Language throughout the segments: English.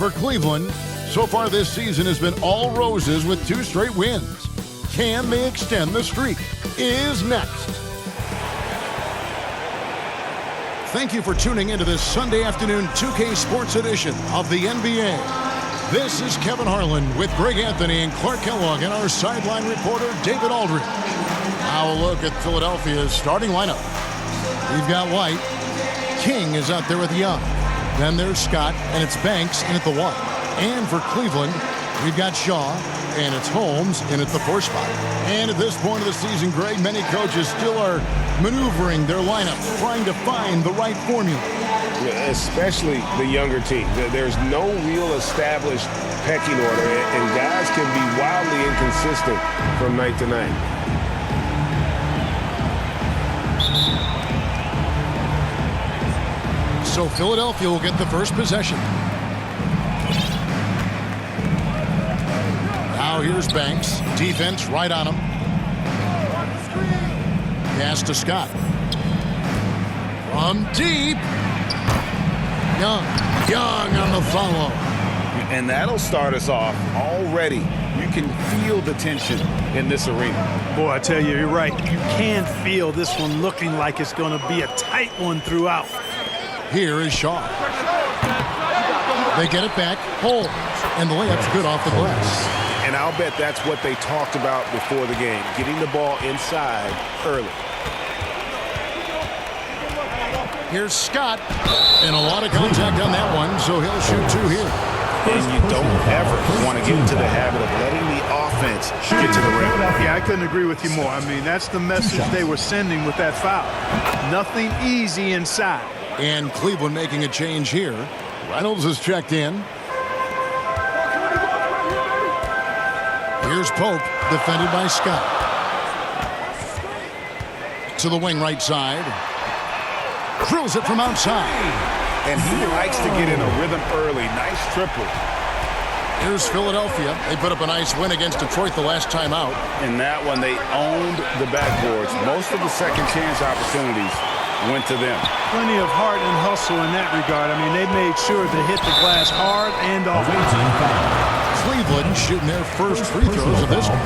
For Cleveland, so far this season has been all roses with 2 straight wins. Can they extend the streak? Is next. Thank you for tuning into this Sunday afternoon 2K Sports edition of the NBA. This is Kevin Harlan with Greg Anthony and Clark Kellogg and our sideline reporter David Aldridge. Now a look at Philadelphia's starting lineup. We've got White. King is out there with Young. Then there's Scott, and it's Banks in at the 1. And for Cleveland, we've got Shaw, and it's Holmes in at the 4 spot. And at this point of the season, Greg, many coaches still are maneuvering their lineups, trying to find the right formula. Yeah, especially the younger team. There's no real established pecking order, and guys can be wildly inconsistent from night to night. So Philadelphia will get the first possession. Now here's Banks. Defense right on him. Pass to Scott. From deep. Young on the follow. And that'll start us off already. You can feel the tension in this arena. Boy, I tell you, you're right. You can feel this one looking like it's going to be a tight one throughout. Here is Shaw. They get it back. Holmes. And the layup's good off the glass. And I'll bet that's what they talked about before the game, getting the ball inside early. Here's Scott. And a lot of contact on that one, so he'll shoot 2 here. And you don't ever want to get into the habit of letting the offense get to the rim. Yeah, I couldn't agree with you more. I mean, that's the message they were sending with that foul. Nothing easy inside. And Cleveland making a change here. Reynolds is checked in. Here's Pope, defended by Scott. To the wing right side. Drills it from outside. And he likes to get in a rhythm early. Nice triple. Here's Philadelphia. They put up a nice win against Detroit the last time out. In that one, they owned the backboards. Most of the second chance opportunities went to them. Plenty of heart and hustle in that regard. I mean, they made sure to hit the glass hard and often. Cleveland shooting their first free throws of this one.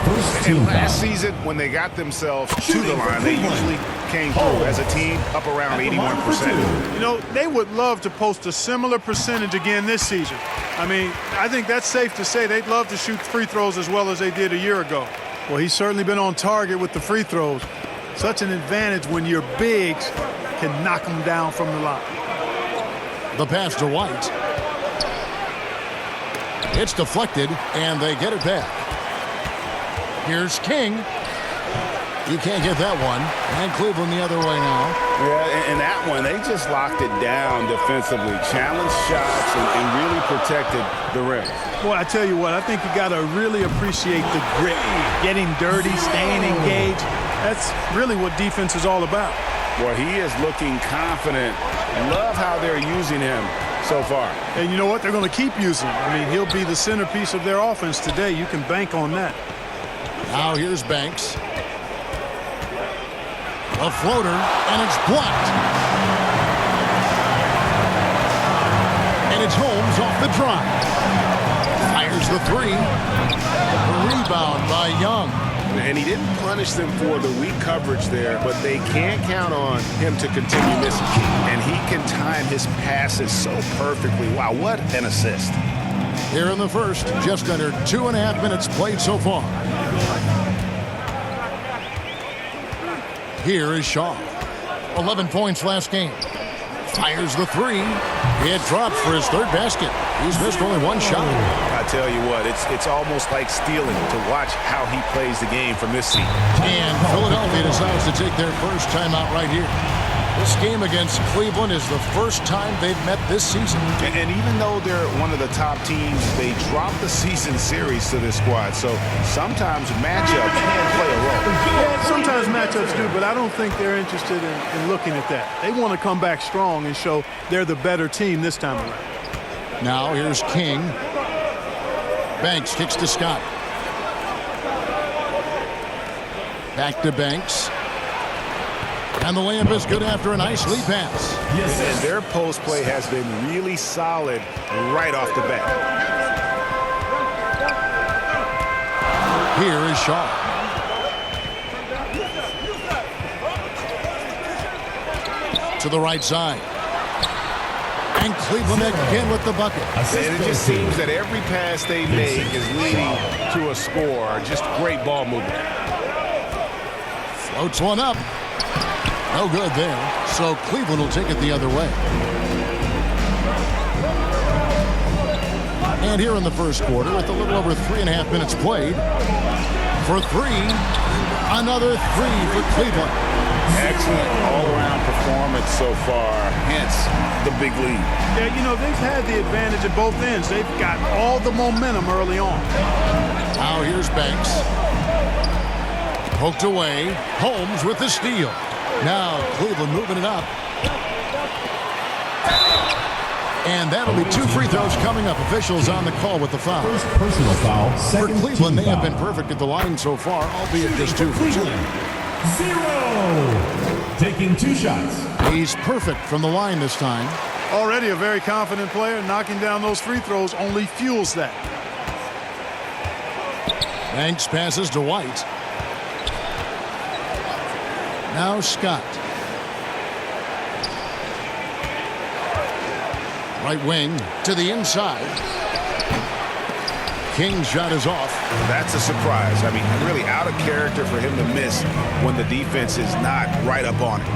And last season, when they got themselves to the line, they usually came through as a team up around 81%. You know, they would love to post a similar percentage again this season. I mean, I think that's safe to say they'd love to shoot free throws as well as they did a year ago. Well, he's certainly been on target with the free throws. Such an advantage when your bigs can knock them down from the line. The pass to White. It's deflected, and they get it back. Here's King. You can't get that one. And Cleveland the other way now. Yeah, and that one, they just locked it down defensively. Challenged shots and really protected the rim. Boy, I tell you what, I think you got to really appreciate the grit. Getting dirty, staying engaged. That's really what defense is all about. Well, he is looking confident. Love how they're using him so far. And you know what? They're going to keep using him. I mean, he'll be the centerpiece of their offense today. You can bank on that. Now here's Banks. A floater, and it's blocked. And it's Holmes off the drive. Fires the 3. Rebound by Young. And he didn't punish them for the weak coverage there, but they can't count on him to continue missing. And he can time his passes so perfectly. Wow, what an assist. Here in the first, just under 2.5 minutes played so far. Here is Shaw. 11 points last game. Fires the 3. It drops for his 3rd basket. He's missed only 1 shot. I tell you what, it's almost like stealing to watch how he plays the game from this seat. And Philadelphia decides to take their first timeout right here. This game against Cleveland is the first time they've met this season. And even though they're one of the top teams, they dropped the season series to this squad. So sometimes matchups can play a role. Yeah, sometimes matchups do, but I don't think they're interested in looking at that. They want to come back strong and show they're the better team this time around. Now here's King. Banks kicks to Scott. Back to Banks. And the layup is good after a nice lead pass. And their post play has been really solid right off the bat. Here is Shaw. To the right side. And Cleveland again with the bucket. And it just seems that every pass they make is leading to a score. Just great ball movement. Floats one up. No good there. So Cleveland will take it the other way. And here in the first quarter, with a little over 3.5 minutes played, for three, another three for Cleveland. Excellent all-around performance so far, hence the big lead. Yeah, you know, they've had the advantage at both ends. They've got all the momentum early on. Now here's Banks. Poked away. Holmes with the steal. Now Cleveland moving it up. And that'll be 2 free throws coming up. Officials on the call with the foul. First personal foul. For Second Cleveland, they team have foul. been perfect at the line so far, albeit just 2 for 2. 0. Taking 2 shots. He's perfect from the line this time. Already a very confident player. Knocking down those free throws only fuels that. Banks passes to White. Now Scott. Right wing to the inside. King's shot is off. That's a surprise. I mean, really out of character for him to miss when the defense is not right up on it.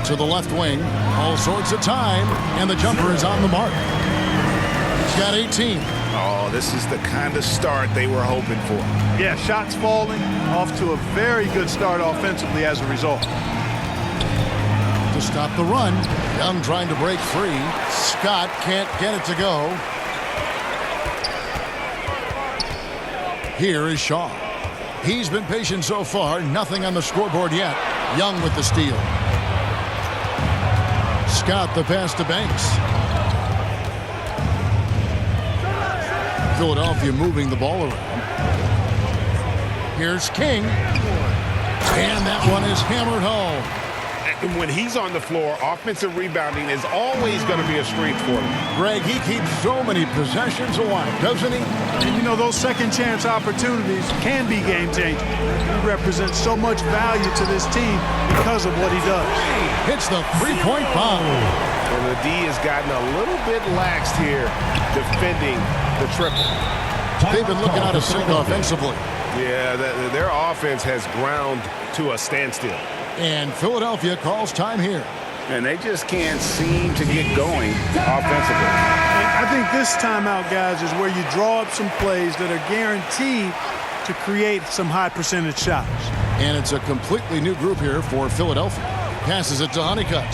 To the left wing. All sorts of time. And the jumper is on the mark. He's got 18. Oh, this is the kind of start they were hoping for. Yeah, shots falling. Off to a very good start offensively as a result. To stop the run. Young trying to break free. Scott can't get it to go. Here is Shaw. He's been patient so far. Nothing on the scoreboard yet. Young with the steal. Scott the pass to Banks. Philadelphia moving the ball around. Here's King. And that one is hammered home. And when he's on the floor, offensive rebounding is always going to be a strength for him. Greg, he keeps so many possessions alive, doesn't he? And you know, those second chance opportunities can be game changing. He represents so much value to this team because of what he does. Hits the three-point bomb. And the D has gotten a little bit laxed here defending the triple. They've been looking out of sync offensively. Yeah, their offense has ground to a standstill. And Philadelphia calls time here. And they just can't seem to get going offensively. And I think this timeout, guys, is where you draw up some plays that are guaranteed to create some high percentage shots. And it's a completely new group here for Philadelphia. Passes it to Honeycutt.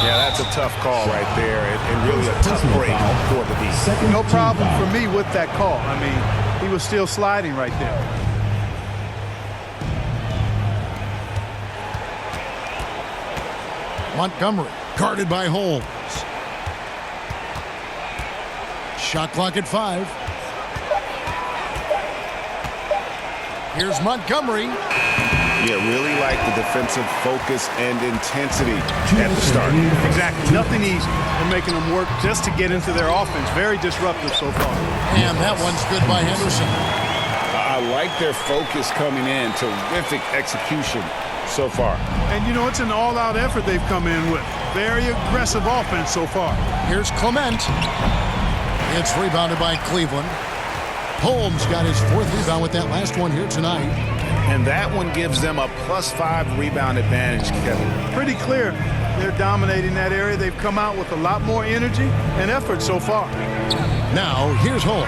Yeah, that's a tough call right there, and really a tough break for the defense. No problem for me with that call. I mean, he was still sliding right there. Montgomery, guarded by Holmes. Shot clock at 5. Here's Montgomery. Yeah, really like the defensive focus and intensity at the start. Exactly. Nothing easy. They're making them work just to get into their offense. Very disruptive so far. And that one's good by Henderson. I like their focus coming in. Terrific execution so far. And, you know, it's an all-out effort they've come in with. Very aggressive offense so far. Here's Clement. It's rebounded by Cleveland. Holmes got his 4th rebound with that last one here tonight. And that one gives them a +5 rebound advantage, Kevin. Pretty clear they're dominating that area. They've come out with a lot more energy and effort so far. Now, here's Holmes.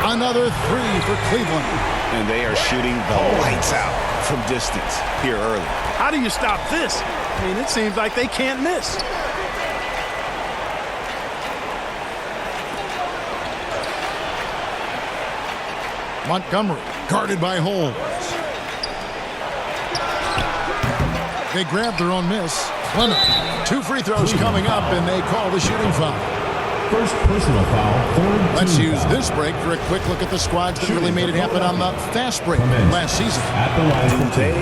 Another 3 for Cleveland. And they are shooting the lights out from distance here early. How do you stop this? I mean, it seems like they can't miss. Montgomery, guarded by Holmes. They grab their own miss. Clement, 2 free throws coming up, and they call the shooting foul. First personal foul. Third Let's team use foul. this break for a quick look at the squads that really made it happen on the fast break Commence. last season. At the line for two. They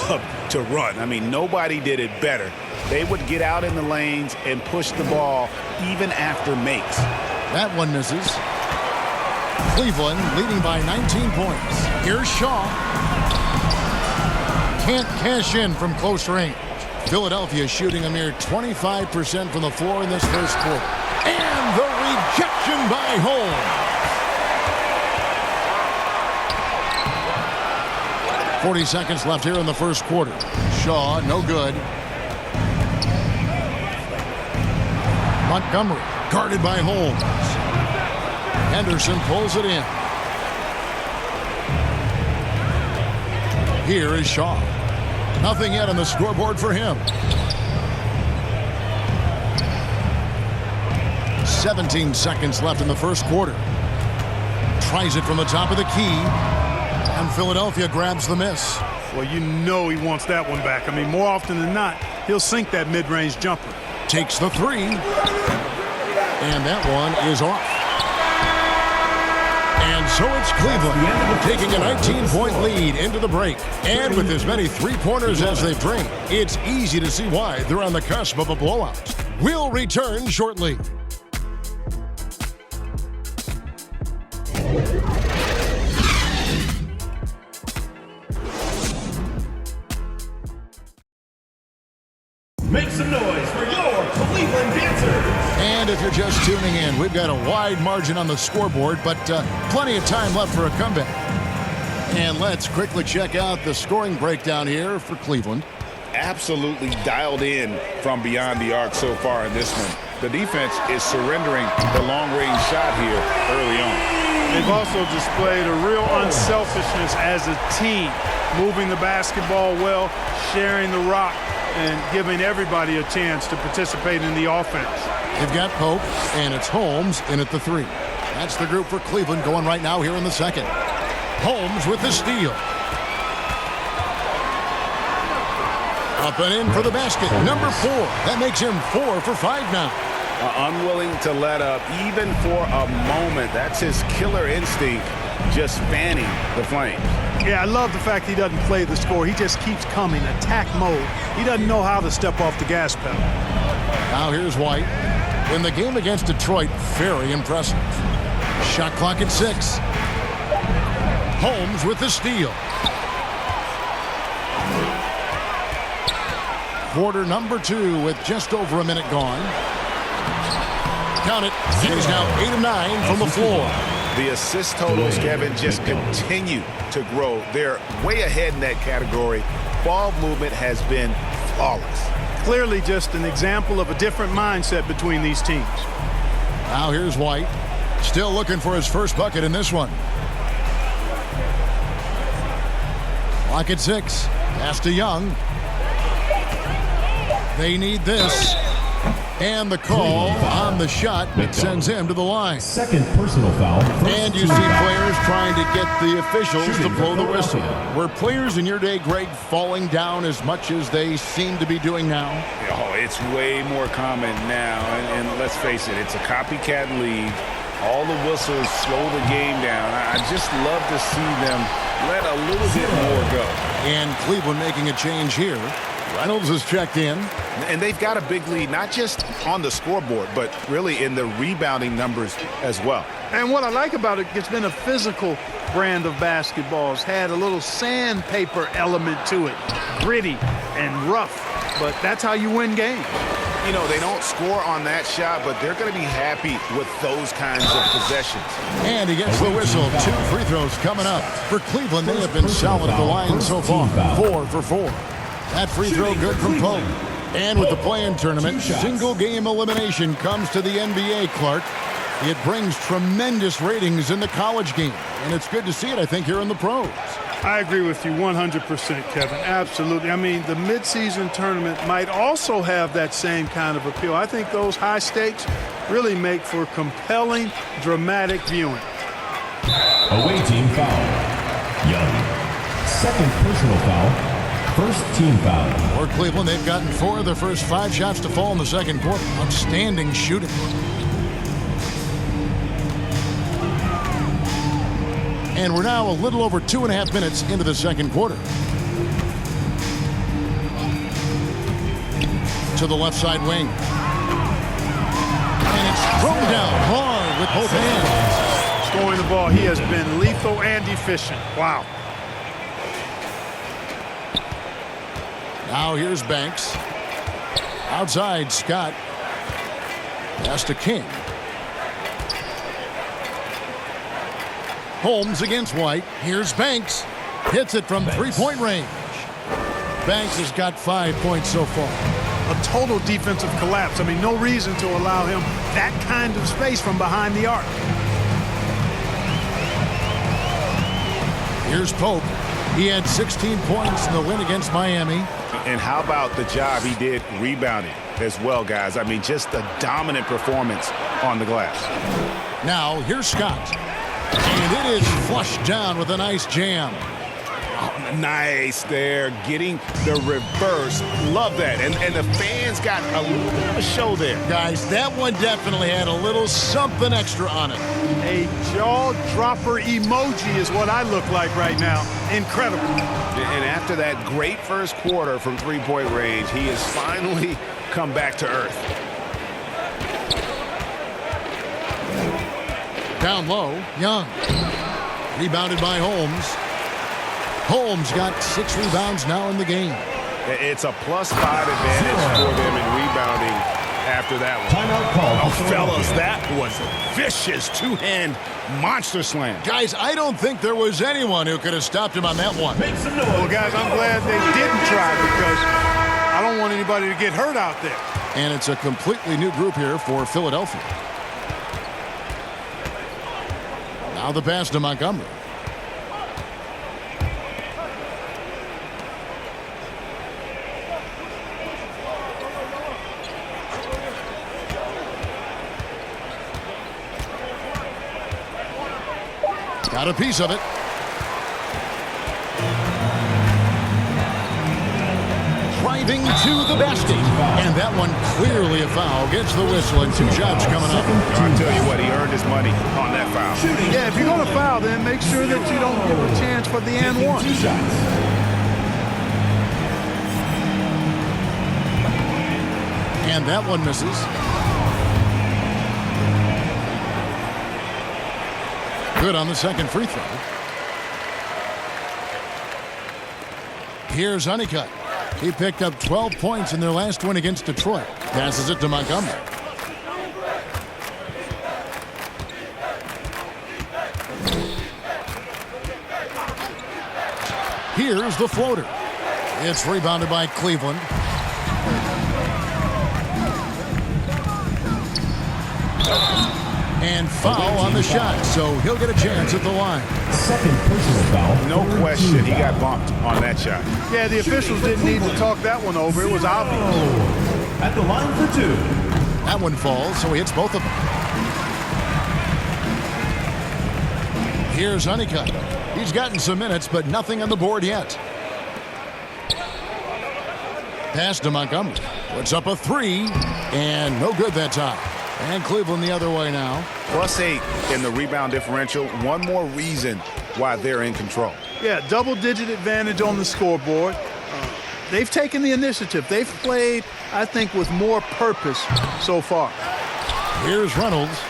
love to run. I mean, nobody did it better. They would get out in the lanes and push the ball even after makes. That one misses. Cleveland leading by 19 points. Here's Shaw. Can't cash in from close range. Philadelphia shooting a mere 25% from the floor in this first quarter. And the rejection by Holmes. 40 seconds left here in the first quarter. Shaw, no good. Montgomery, guarded by Holmes. Henderson pulls it in. Here is Shaw. Nothing yet on the scoreboard for him. 17 seconds left in the first quarter. Tries it from the top of the key. And Philadelphia grabs the miss. Well, you know he wants that one back. I mean, more often than not, he'll sink that mid-range jumper. Takes the three. And that one is off. And so it's Cleveland taking a 19-point lead into the break. And with as many three-pointers as they've drained, it's easy to see why they're on the cusp of a blowout. We'll return shortly. Make some noise for your Cleveland Dancers. And if you're just tuning in, we've got a wide margin on the scoreboard, but plenty of time left for a comeback. And let's quickly check out the scoring breakdown here for Cleveland. Absolutely dialed in from beyond the arc so far in this one. The defense is surrendering the long-range shot here early on. They've also displayed a real unselfishness as a team, moving the basketball well, sharing the rock, and giving everybody a chance to participate in the offense. They've got Pope, and it's Holmes in at the three. That's the group for Cleveland going right now here in the second. Holmes with the steal. Up and in for the basket. Number 4. That makes him 4 for 5 now. Unwilling to let up even for a moment. That's his killer instinct, just fanning the flames. Yeah, I love the fact he doesn't play the score. He just keeps coming, attack mode. He doesn't know how to step off the gas pedal. Now here's White. In the game against Detroit, very impressive. Shot clock at 6. Holmes with the steal. Quarter number 2 with just over a minute gone. Count it. He's now 8 of 9 from the floor. The assist totals, Kevin, just continue to grow. They're way ahead in that category. Ball movement has been flawless. Clearly just an example of a different mindset between these teams. Now here's White. Still looking for his first bucket in this one. Clock at 6. Pass to Young. They need this. And the call on the shot that sends him to the line. Second personal foul. And you see players trying to get the officials to blow the whistle. Were players in your day, Greg, falling down as much as they seem to be doing now? Oh, it's way more common now. And let's face it, it's a copycat league. All the whistles slow the game down. I just love to see them let a little bit more go. And Cleveland making a change here. Reynolds has checked in. And they've got a big lead, not just on the scoreboard, but really in the rebounding numbers as well. And what I like about it, it's been a physical brand of basketball. It's had a little sandpaper element to it. Gritty and rough, but that's how you win games. You know, they don't score on that shot, but they're going to be happy with those kinds of possessions. And he gets the whistle. 2 free throws coming up. For Cleveland, they have been solid at the line so far. 4 for 4. That free throw good from Pope. And with the play-in tournament, single-game elimination comes to the NBA, Clark. It brings tremendous ratings in the college game. And it's good to see it, I think, here in the pros. I agree with you 100%, Kevin. Absolutely. I mean, the midseason tournament might also have that same kind of appeal. I think those high stakes really make for compelling, dramatic viewing. Away team foul. Young. Second personal foul. First team foul. For Cleveland, they've gotten 4 of their first 5 shots to fall in the second quarter. Outstanding shooting. And we're now a little over 2.5 minutes into the second quarter. To the left side wing. And it's thrown down hard with both hands. Scoring the ball, he has been lethal and efficient. Wow. Now here's Banks. Outside, Scott. Pass to King. Holmes against White. Here's Banks. Hits it from three-point range. Banks has got 5 points so far. A total defensive collapse. I mean, no reason to allow him that kind of space from behind the arc. Here's Pope. He had 16 points in the win against Miami. And how about the job he did rebounding as well, guys? I mean, just a dominant performance on the glass. Now, here's Scott. And it is flushed down with a nice jam. Oh, nice there, getting the reverse. Love that. And the fans got a little bit of a show there. Guys, that one definitely had a little something extra on it. A jaw-dropper emoji is what I look like right now. Incredible. And after that great first quarter from three-point range, he has finally come back to earth. Down low, Young. Rebounded by Holmes. Holmes got 6 rebounds now in the game. It's a +5 advantage for them in rebounding after that one. Timeout call. Oh, fellas, that was a vicious two-hand monster slam. Guys, I don't think there was anyone who could have stopped him on that one. Make some noise. Well, guys, I'm glad they didn't try because I don't want anybody to get hurt out there. And it's a completely new group here for Philadelphia. Now the pass to Montgomery. Got a piece of it. Driving to the basket. And that one clearly a foul. Gets the whistle and 2 shots coming up. I'll tell you what, he earned his money on that foul. Yeah, if you're going to foul, then make sure that you don't give a chance for the and one. 2 shots. And that one misses. Good on the second free throw. Here's Honeycutt. He picked up 12 points in their last win against Detroit. Passes it to Montgomery. Here's the floater. It's rebounded by Cleveland. And foul on the shot, so he'll get a chance at the line. Second personal foul. No question, he got bumped on that shot. Yeah, the officials didn't need to talk that one over. It was obvious. At the line for 2. That one falls, so he hits both of them. Here's Honeycutt. He's gotten some minutes, but nothing on the board yet. Pass to Montgomery. Puts up a 3, and no good that time. And Cleveland the other way now. +8 in the rebound differential. One more reason why they're in control. Yeah, double-digit advantage on the scoreboard. They've taken the initiative. They've played, I think, with more purpose so far. Here's Reynolds.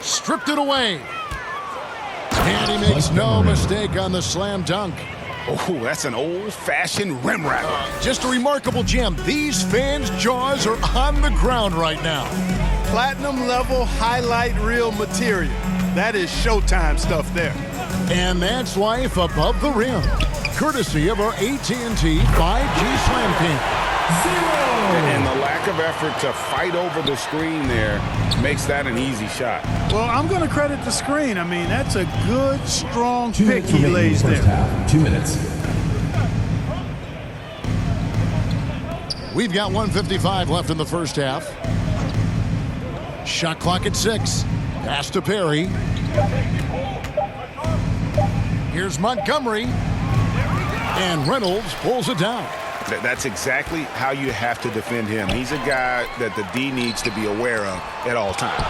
Stripped it away. And he makes no mistake on the slam dunk. Oh, that's an old-fashioned rim rattler. Just a remarkable gem. These fans' jaws are on the ground right now. Platinum-level highlight reel material. That is Showtime stuff there. And that's life above the rim. Courtesy of our AT&T 5G Slam King. And the lack of effort to fight over the screen there makes that an easy shot. Well, I'm going to credit the screen. I mean, that's a good, strong 2 pick minutes he remaining lays first there. half. 2 minutes. We've got 1:55 left in the first half. Shot clock at 6. Pass to Perry. Here's Montgomery. And Reynolds pulls it down. That's exactly how you have to defend him. He's a guy that the D needs to be aware of at all times.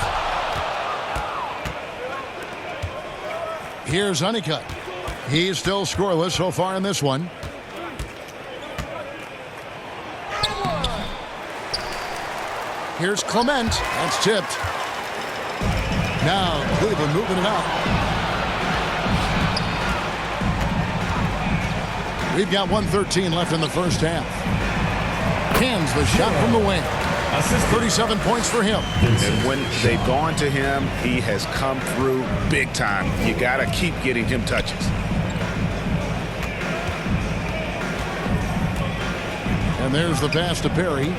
Here's Honeycutt. He's still scoreless so far in this one. Here's Clement. That's tipped. Now Cleveland moving it out. We've got 1:13 left in the first half. Cans the shot from the wing. 37 points for him. And when they've gone to him, he has come through big time. You got to keep getting him touches. And there's the pass to Perry.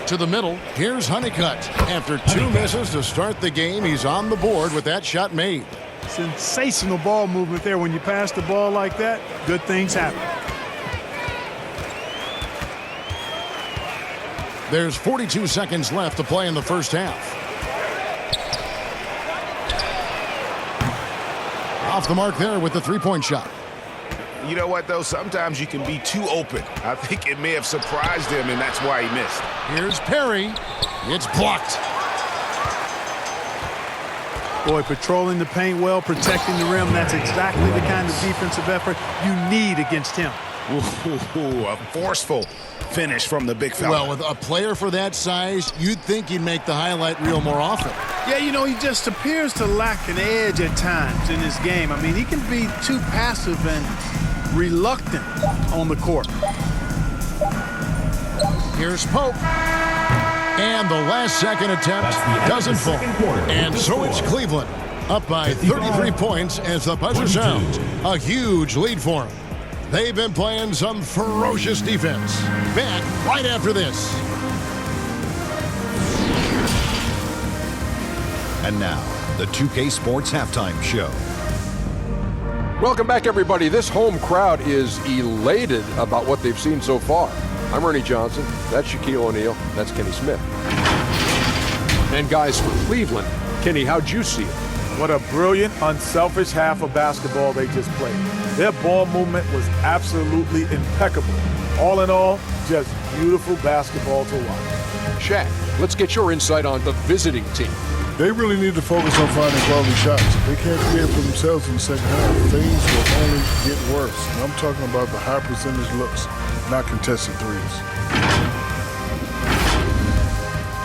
To the middle. Here's Honeycutt. After two misses to start the game, he's on the board with that shot made. Sensational ball movement there. When you pass the ball like that, good things happen. There's 42 seconds left to play in the first half. Off the mark there with the three-point shot. You know what, though? Sometimes you can be too open. I think it may have surprised him, and that's why he missed. Here's Perry. It's blocked. Boy, patrolling the paint well, protecting the rim. That's exactly the kind of defensive effort you need against him. Ooh, a forceful finish from the big fella. Well, with a player for that size, you'd think he'd make the highlight reel more often. Yeah, you know, he just appears to lack an edge at times in his game. I mean, he can be too passive and reluctant on the court. Here's Pope. And the last second attempt doesn't fall. And so it's Cleveland up by 33 points as the buzzer sounds. A huge lead for them. They've been playing some ferocious defense. Back right after this. And now, the 2K Sports Halftime Show. Welcome back, everybody. This home crowd is elated about what they've seen so far. I'm Ernie Johnson. That's Shaquille O'Neal. That's Kenny Smith. And guys, for Cleveland, Kenny, how'd you see it? What a brilliant, unselfish half of basketball they just played. Their ball movement was absolutely impeccable. All in all, just beautiful basketball to watch. Shaq, let's get your insight on the visiting team. They really need to focus on finding quality shots. If they can't create for themselves in the second half, things will only get worse. And I'm talking about the high percentage looks, not contested threes.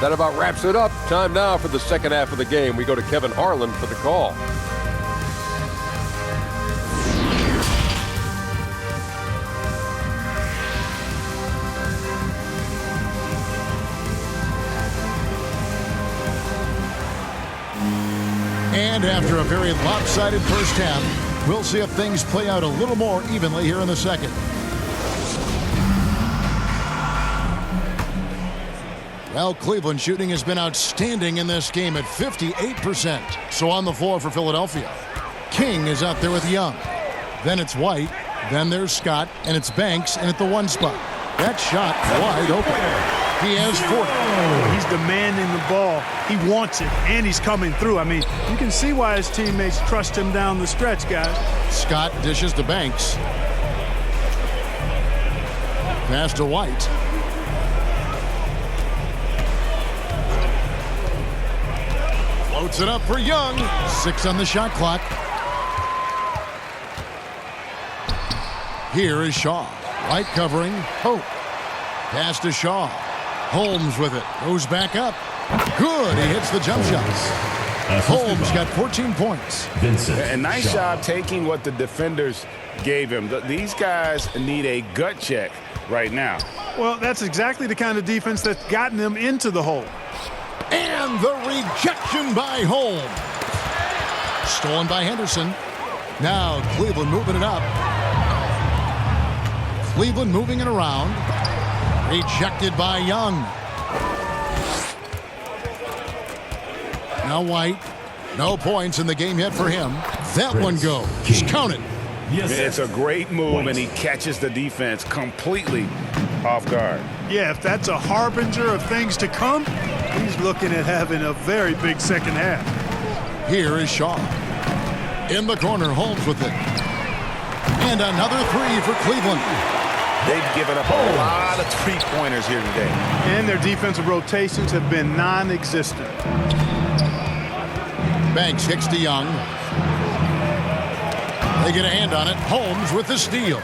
That about wraps it up. Time now for the second half of the game. We go to Kevin Harlan for the call. And after a very lopsided first half, we'll see if things play out a little more evenly here in the second. Well, Cleveland shooting has been outstanding in this game at 58%. So on the floor for Philadelphia. King is out there with Young. Then it's White. Then there's Scott. And it's Banks and at the one spot. That shot wide open. He has 40. He's demanding the ball. He wants it, and he's coming through. I mean, you can see why his teammates trust him down the stretch, guys. Scott dishes to Banks. Pass to White. Floats it up for Young. 6 on the shot clock. Here is Shaw. White covering. Hope. Pass to Shaw. Holmes with it. Goes back up. Good. He hits the jump shot. Holmes got 14 points. A nice job taking what the defenders gave him. These guys need a gut check right now. Well, that's exactly the kind of defense that's gotten them into the hole. And the rejection by Holmes. Stolen by Henderson. Now Cleveland moving it up. Cleveland moving it around. Rejected by Young. Now White. No points in the game yet for him. That one goes. Counted. It's a great move, and he catches the defense completely off guard. Yeah, if that's a harbinger of things to come, he's looking at having a very big second half. Here is Shaw. In the corner, Holmes with it. And another three for Cleveland. They've given up a lot of three-pointers here today. And their defensive rotations have been non-existent. Banks kicks to Young. They get a hand on it. Holmes with the steal.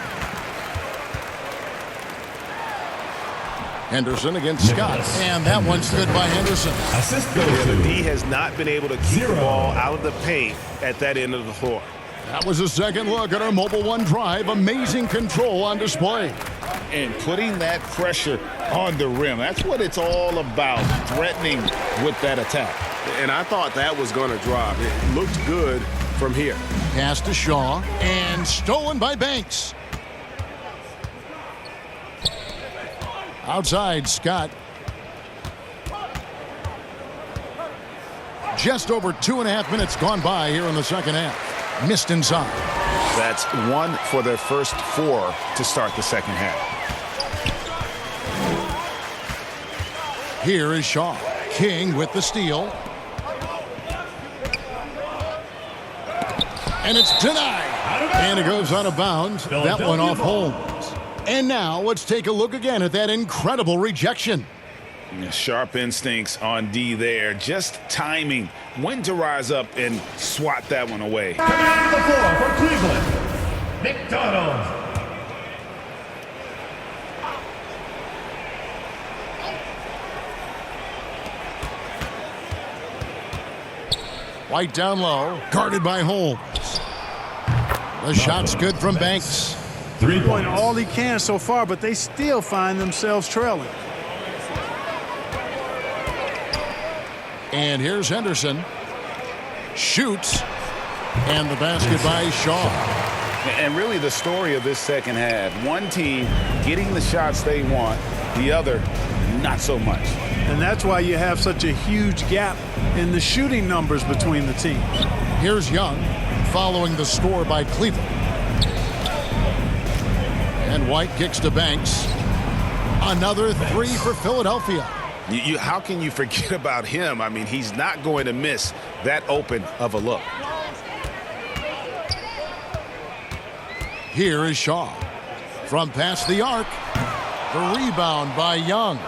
Henderson against Scott. And that one's good by Henderson. Assist goes Yeah, the to D has not been able to keep the ball out of the paint at that end of the floor. That was a second look at our Mobile One drive. Amazing control on display. And putting that pressure on the rim. That's what it's all about, threatening with that attack. And I thought that was going to drop. It looked good from here. Pass to Shaw. And stolen by Banks. Outside, Scott. Just over 2.5 minutes gone by here in the second half. Missed inside. That's 1 for their first 4 to start the second half. Here is Shaw. King with the steal. And it's denied. And it goes out of bounds. That one off Holmes. And now let's take a look again at that incredible rejection. Sharp instincts on D there. Just timing when to rise up and swat that one away. coming onto the floor for Cleveland, McDonald. White down low. Guarded by Holmes. The shot's good from Banks. 3 Doing points. all he can so far, but they still find themselves trailing. And here's Henderson. Shoots. And the basket by Shaw. And really the story of this second half. One team getting the shots they want, the other not so much. And that's why you have such a huge gap in the shooting numbers between the teams. Here's Young following the score by Cleveland. And White kicks to Banks. Another 3 for Philadelphia. How can you forget about him? I mean, he's not going to miss that open of a look. Here is Shaw. From past the arc. The rebound by Young.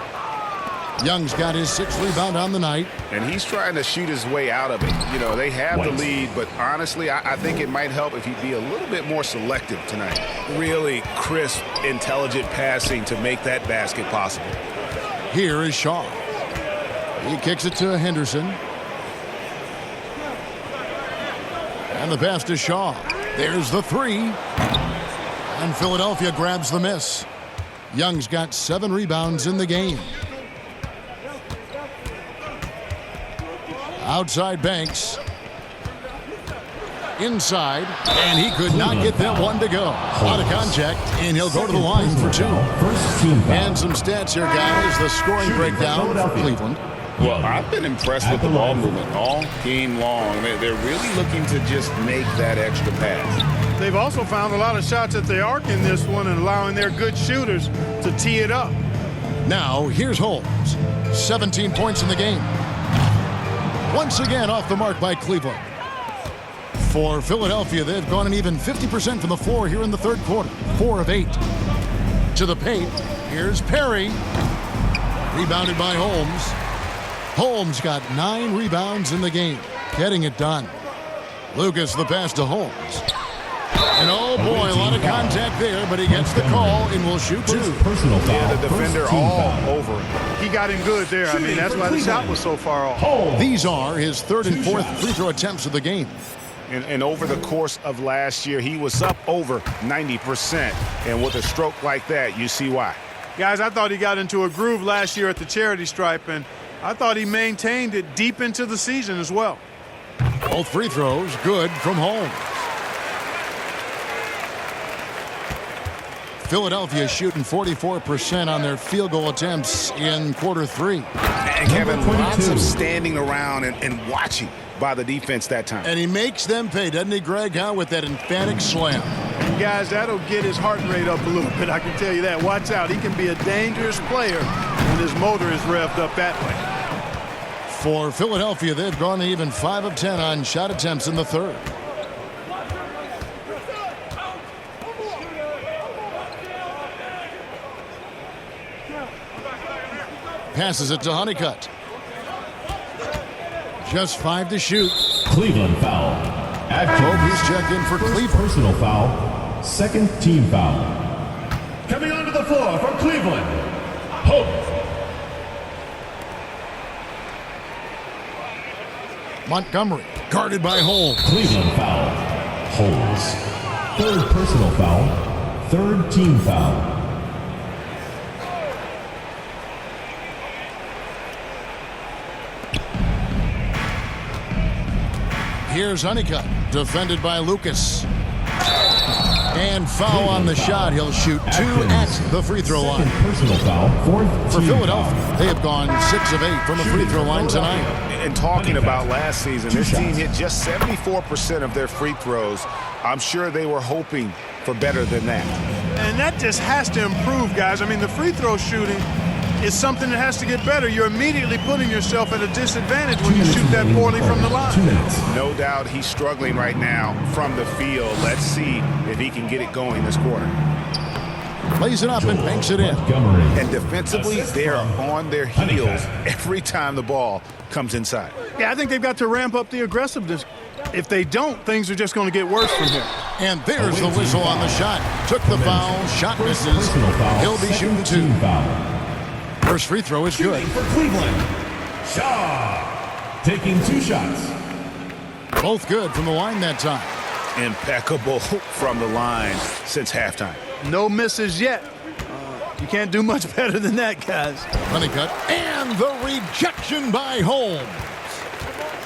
Young's got his 6th rebound on the night. And he's trying to shoot his way out of it. You know, they have the lead, but honestly, I think it might help if he'd be a little bit more selective tonight. Really crisp, intelligent passing to make that basket possible. Here is Shaw. He kicks it to Henderson. And the pass to Shaw. There's the 3. And Philadelphia grabs the miss. Young's got 7 rebounds in the game. Outside Banks. Inside. And he could not get that one to go. Out of contact. And he'll go to the line for 2. First team foul. And some stats here, guys. The scoring breakdown for Cleveland. Well, I've been impressed with the ball movement all game long. They're really looking to just make that extra pass. They've also found a lot of shots at the arc in this one and allowing their good shooters to tee it up. Now, here's Holmes. 17 points in the game. Once again off the mark by Cleveland. For Philadelphia, they've gone an even 50% from the floor here in the third quarter. 4 of 8. To the paint. Here's Perry. Rebounded by Holmes. Holmes got 9 rebounds in the game. Getting it done. Lucas the pass to Holmes. And oh boy, a lot of contact there, but he gets the call and will shoot 2. Personal foul. Yeah, the defender First team all foul. over it. He got him good there. I mean, that's why the shot was so far off. These are his 3rd and 4th free throw attempts of the game. And over the course of last year, he was up over 90%. And with a stroke like that, you see why. Guys, I thought he got into a groove last year at the charity stripe, and I thought he maintained it deep into the season as well. Both free throws good from Holmes. Philadelphia shooting 44% on their field goal attempts in quarter 3. And Kevin, lots of standing around and watching by the defense that time. And he makes them pay, doesn't he, Greg, huh, with that emphatic slam. Guys, that'll get his heart rate up a little bit, I can tell you that. Watch out. He can be a dangerous player when his motor is revved up that way. For Philadelphia, they've gone even 5 of 10 on shot attempts in the third. Passes it to Honeycutt. Just 5 to shoot. Cleveland foul. Kobe's checked in for Cleveland. Personal foul. Second team foul. Coming onto the floor for Cleveland, Hope. Montgomery guarded by Holmes. Cleveland foul. Holds. Third personal foul. Third team foul. Here's Honeycutt, defended by Lucas. And foul on the shot. He'll shoot 2 at the free throw line. Personal foul. Fourth For team Philadelphia, foul. they have gone 6 of 8 from the free throw line tonight. And talking about last season, this team hit just 74% of their free throws. I'm sure they were hoping for better than that. And that just has to improve, guys. I mean, the free throw shooting is something that has to get better. You're immediately putting yourself at a disadvantage when you shoot that poorly from the line. 2 minutes. No doubt he's struggling right now from the field. Let's see if he can get it going this quarter. Plays it up and banks it in. Montgomery. And defensively, they're on their heels every time the ball comes inside. Yeah, I think they've got to ramp up the aggressiveness. If they don't, things are just going to get worse from here. And there's the whistle on the shot. Took the foul, shot misses. Personal foul. He'll be shooting 2. Team foul. First free throw is good. Shooting for Cleveland, Shaw. Taking 2 shots. Both good from the line that time. Impeccable from the line since halftime. No misses yet. You can't do much better than that, guys. Honeycutt and the rejection by Holmes.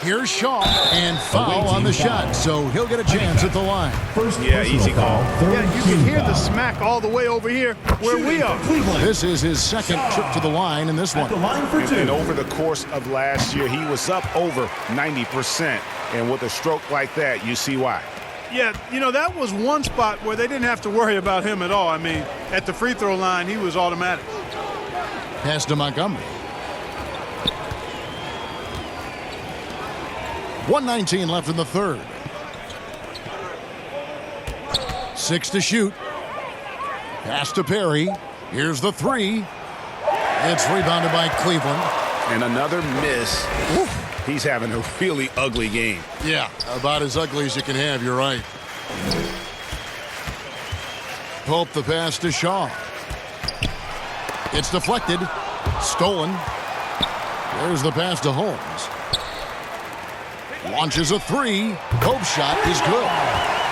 Here's Shaw and foul on the shot, so he'll get a chance at the line. First Yeah, easy call. Yeah, you can hear the smack all the way over here where we are. Cleveland. This is his second trip to the line in this At the one. line for 2. And over the course of last year, he was up over 90%. And with a stroke like that, you see why. Yeah, you know, that was one spot where they didn't have to worry about him at all. I mean, at the free throw line, he was automatic. Pass to Montgomery. 1:19 left in the third. 6 to shoot. Pass to Perry. Here's the 3. It's rebounded by Cleveland. And another miss. He's having a really ugly game. Yeah, about as ugly as you can have, you're right. Pope the pass to Shaw. It's deflected. Stolen. There's the pass to Holmes. Launches a 3. Pope's shot is good.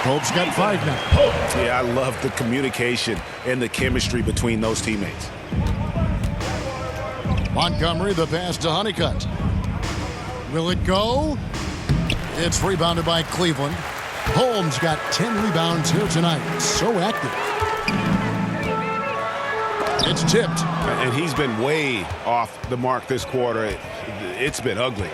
Pope's got 5 now. Yeah, I love the communication and the chemistry between those teammates. Montgomery, the pass to Honeycutt. Will it go? It's rebounded by Cleveland. Holmes got 10 rebounds here tonight. So active. It's tipped. And he's been way off the mark this quarter. It's been ugly.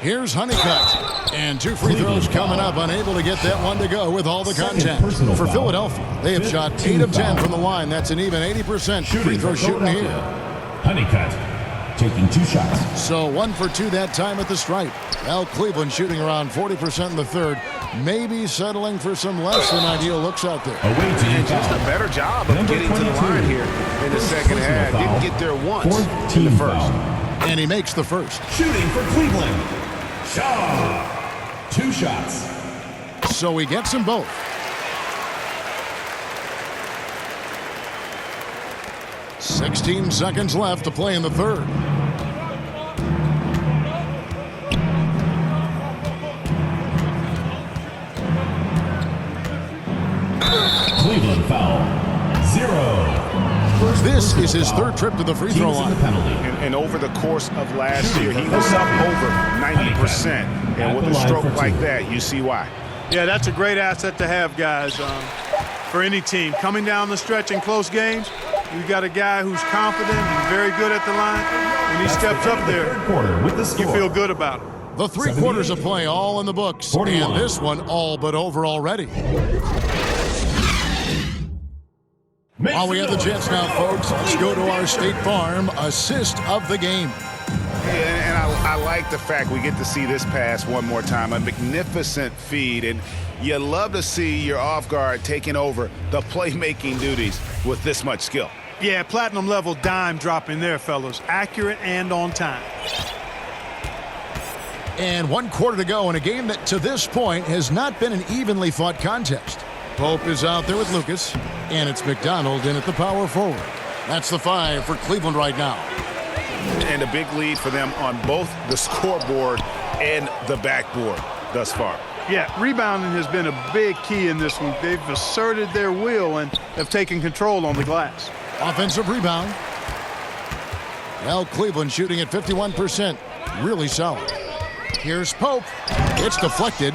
Here's Honeycutt. And 2 free throws coming up. Unable to get that one to go with all the contact. For Philadelphia, they have shot 8 of 10 from the line. That's an even 80% free throw shooting here. Honeycutt taking 2 shots. So 1 for 2 that time at the stripe. Well, Cleveland shooting around 40% in the third. Maybe settling for some less than ideal looks out there. Away to And just a better job of getting to the line here in the second half. Didn't get there once in the first. And he makes the first. Shooting for Cleveland, Shaw. 2 shots. So he gets them both. "16 seconds left to play in the third. Cleveland foul. 0. This is his third trip to the free throw line. And over the course of last year, he was up over 90%. And with a stroke like that, you see why. Yeah, that's a great asset to have, guys, for any team. Coming down the stretch in close games, you got a guy who's confident and very good at the line. When he steps up there, you feel good about it. The 3 quarters of play all in the books. 41. And this one all but over already. While we have the chance now, folks, let's go to our State Farm assist of the game. And I like the fact we get to see this pass one more time. A magnificent feed. And you love to see your off guard taking over the playmaking duties with this much skill. Yeah, platinum level dime dropping there, fellas. Accurate and on time. And 1 quarter to go in a game that to this point has not been an evenly fought contest. Pope is out there with Lucas, and it's McDonald in at the power forward. That's the 5 for Cleveland right now. And a big lead for them on both the scoreboard and the backboard thus far. Yeah, rebounding has been a big key in this one. They've asserted their will and have taken control on the glass. Offensive rebound. Well, Cleveland shooting at 51%. Really solid. Here's Pope. It's deflected.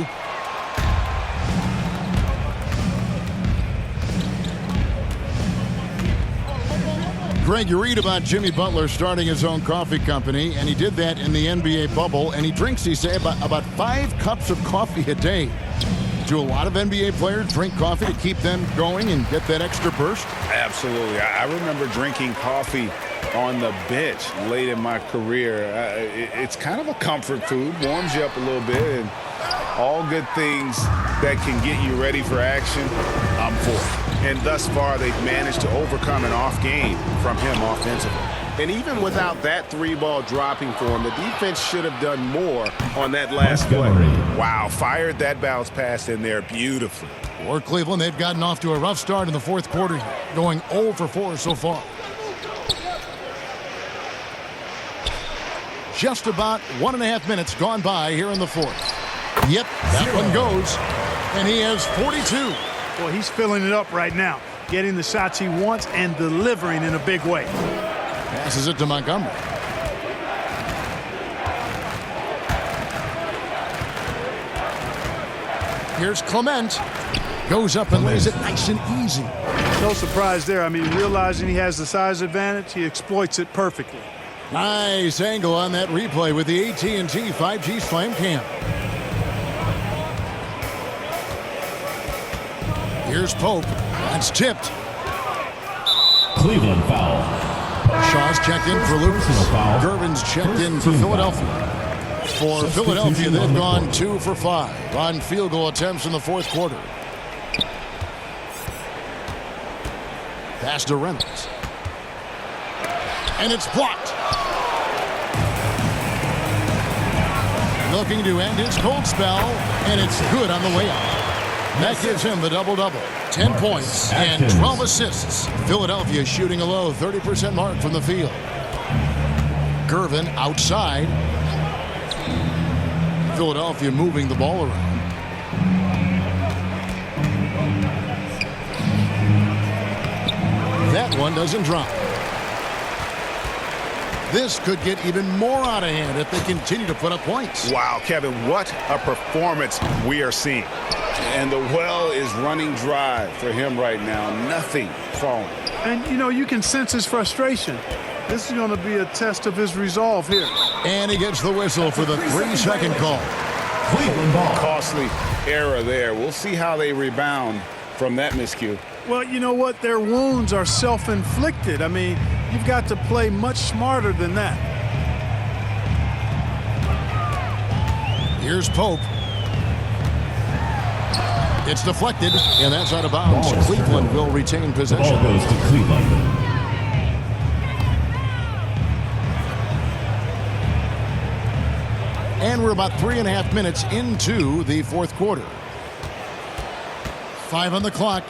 Greg, you read about Jimmy Butler starting his own coffee company, and he did that in the NBA bubble, and he drinks, he said, about 5 cups of coffee a day. Do a lot of NBA players drink coffee to keep them going and get that extra burst? Absolutely. I remember drinking coffee on the bench late in my career. It's kind of a comfort food, warms you up a little bit, and all good things that can get you ready for action, I'm for. And thus far, they've managed to overcome an off game from him offensively. And even without that 3-ball dropping for him, the defense should have done more on that last play. Wow, fired that bounce pass in there beautifully. For Cleveland, they've gotten off to a rough start in the 4th quarter, going 0 for 4 so far. Just about 1.5 minutes gone by here in the 4th. Yep, that one goes, and he has 42. Boy, he's filling it up right now, getting the shots he wants and delivering in a big way. Passes it to Montgomery. Here's Clement. Goes up and lays it nice and easy. No surprise there. I mean, realizing he has the size advantage, he exploits it perfectly. Nice angle on that replay with the AT&T 5G Slam Cam. Here's Pope. That's tipped. Cleveland foul. Shaw's checked in for Lucas. Gervin's checked in for Philadelphia. For Philadelphia, they've gone 2 for 5 on field goal attempts in the 4th quarter. Pass to Reynolds. And it's blocked. Looking to end his cold spell, and it's good on the way out. That gives him the double-double. 10 points and 12 assists. Philadelphia shooting a low 30% mark from the field. Gervin outside. Philadelphia moving the ball around. That one doesn't drop. This could get even more out of hand if they continue to put up points. Wow, Kevin, what a performance we are seeing. And the well is running dry for him right now. Nothing falling. And, you know, you can sense his frustration. This is going to be a test of his resolve here. And he gets the whistle for the 3-second call. Cleveland ball. Costly error there. We'll see how they rebound from that miscue. Well, you know what? Their wounds are self-inflicted. I mean, you've got to play much smarter than that. Here's Pope. It's deflected, and that's out of bounds. Cleveland will retain possession. Ball goes to Cleveland. And we're about 3.5 minutes into the 4th quarter. 5 on the clock.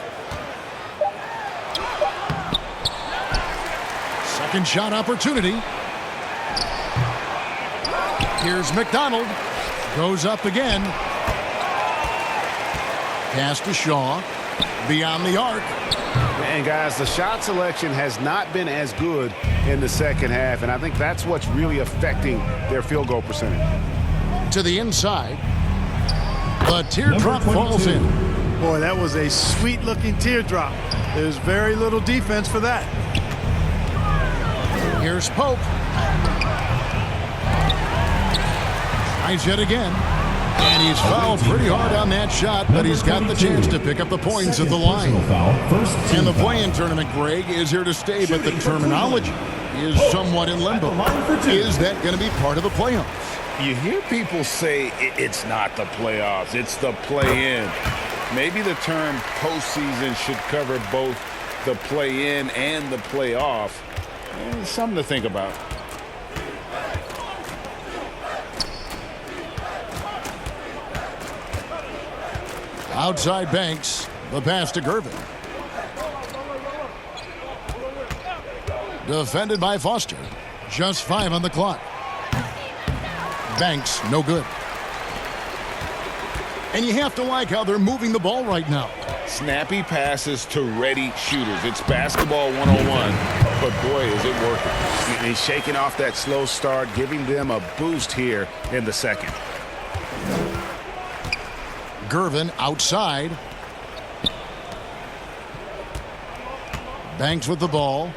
Second shot opportunity. Here's McDonald. Goes up again. Pass to Shaw. Beyond the arc. And guys, the shot selection has not been as good in the second half, and I think that's what's really affecting their field goal percentage. To the inside. The teardrop falls in. Boy, that was a sweet-looking teardrop. There's very little defense for that. Here's Pope. Tries yet again. And he's fouled pretty hard on that shot, but he's got the chance to pick up the points at the line. And the play-in tournament, Greg, is here to stay, but the terminology is somewhat in limbo. Is that going to be part of the playoffs? You hear people say it's not the playoffs, it's the play-in. Maybe the term postseason should cover both the play-in and the playoff. Something to think about. Outside Banks. The pass to Gervin. Defended by Foster. Just 5 on the clock. Banks, no good. And you have to like how they're moving the ball right now. Snappy passes to ready shooters. It's basketball 101, but boy, is it working. He's shaking off that slow start, giving them a boost here in the second. Gervin outside. Banks with the ball.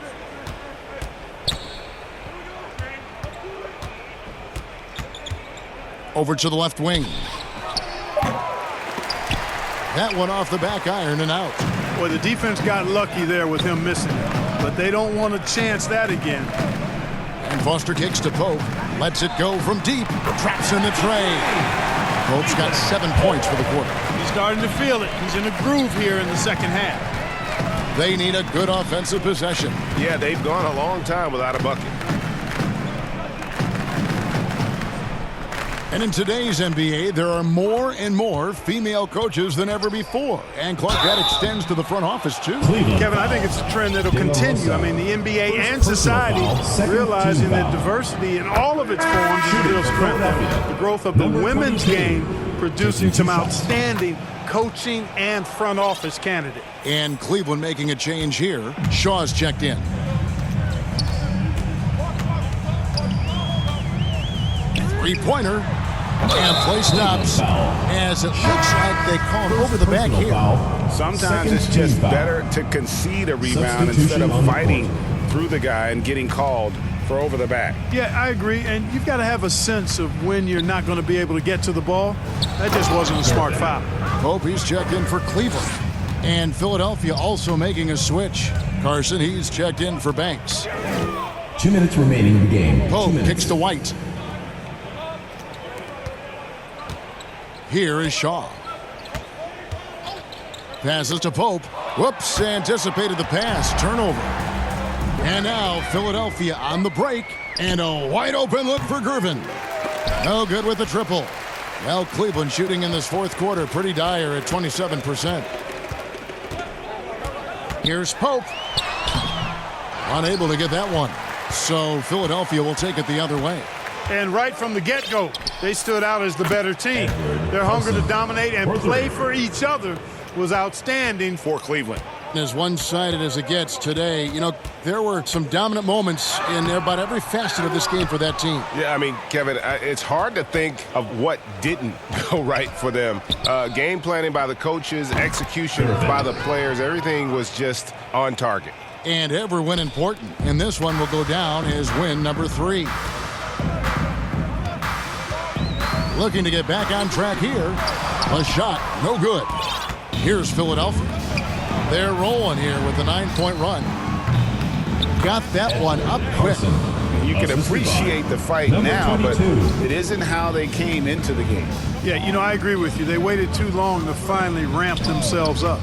Over to the left wing. That one off the back iron and out. Boy, the defense got lucky there with him missing it, but they don't want to chance that again. And Foster kicks to Pope. Lets it go from deep. Traps in the tray. Pope's got 7 points for the quarter. He's starting to feel it. He's in a groove here in the second half. They need a good offensive possession. Yeah, they've gone a long time without a bucket. And in today's NBA, there are more and more female coaches than ever before. And Clark, that extends to the front office, too. Kevin, I think it's a trend that'll continue. I mean, the NBA and society realizing that diversity in all of its forms is a real strength. The growth of the women's game producing some outstanding coaching and front office candidates. And Cleveland making a change here. Shaw's checked in. Three-pointer. And play stops as it looks like they called over the back here. Sometimes it's just better to concede a rebound instead of fighting through the guy and getting called for over the back. Yeah, I agree. And you've got to have a sense of when you're not going to be able to get to the ball. That just wasn't a smart foul. Pope, he's checked in for Cleveland. And Philadelphia also making a switch. Carson, he's checked in for Banks. 2 minutes remaining in the game. Pope kicks to White. Here is Shaw. Passes to Pope. Whoops, anticipated the pass. Turnover. And now Philadelphia on the break. And a wide open look for Gervin. No good with the triple. Well, Cleveland shooting in this fourth quarter pretty dire at 27%. Here's Pope. Unable to get that one. So Philadelphia will take it the other way. And right from the get-go, they stood out as the better team. Their hunger to dominate and play for each other was outstanding for Cleveland. As one-sided as it gets today, you know, there were some dominant moments in about every facet of this game for that team. Yeah, I mean, Kevin, it's hard to think of what didn't go right for them. Game planning by the coaches, execution by the players, everything was just on target. And every win important. And this one will go down as win number 3. Looking to get back on track here. A shot, no good. Here's Philadelphia. They're rolling here with a 9-point run. Got that one up quick. You can appreciate the fight now, but it isn't how they came into the game. Yeah, you know, I agree with you. They waited too long to finally ramp themselves up.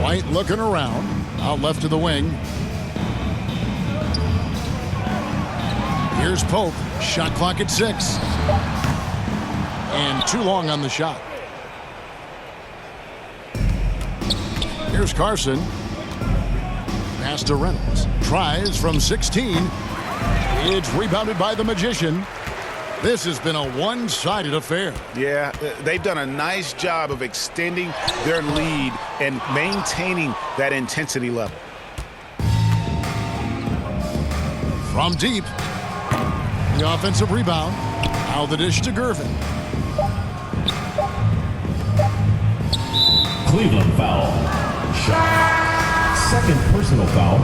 White looking around. Out left to the wing. Here's Pope. Shot clock at 6. And too long on the shot. Here's Carson. Pass to Reynolds. Tries from 16. It's rebounded by the Magician. This has been a one-sided affair. Yeah, they've done a nice job of extending their lead and maintaining that intensity level. From deep. The offensive rebound. Now the dish to Gervin. Cleveland foul. Shot. Second personal foul.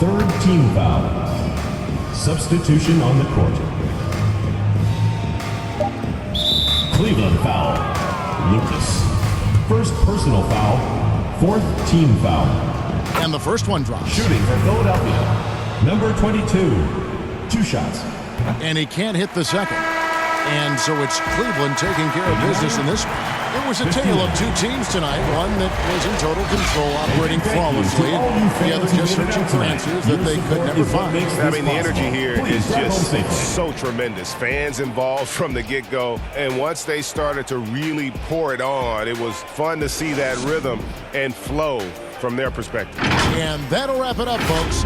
Third team foul. Substitution on the court. Cleveland foul. Lucas. First personal foul. Fourth team foul. And the first one drops. Shooting for Philadelphia. Number 22. 2 shots. And he can't hit the second. And so it's Cleveland taking care of business in this one. It was a tale of two teams tonight, one that was in total control, operating flawlessly, the other just searching for answers that they could never find. I mean, the energy here is just so tremendous. Fans involved from the get-go, and once they started to really pour it on, it was fun to see that rhythm and flow from their perspective. And that'll wrap it up, folks.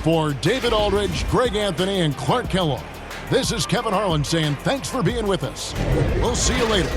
For David Aldridge, Greg Anthony, and Clark Kellogg, this is Kevin Harlan saying thanks for being with us. We'll see you later.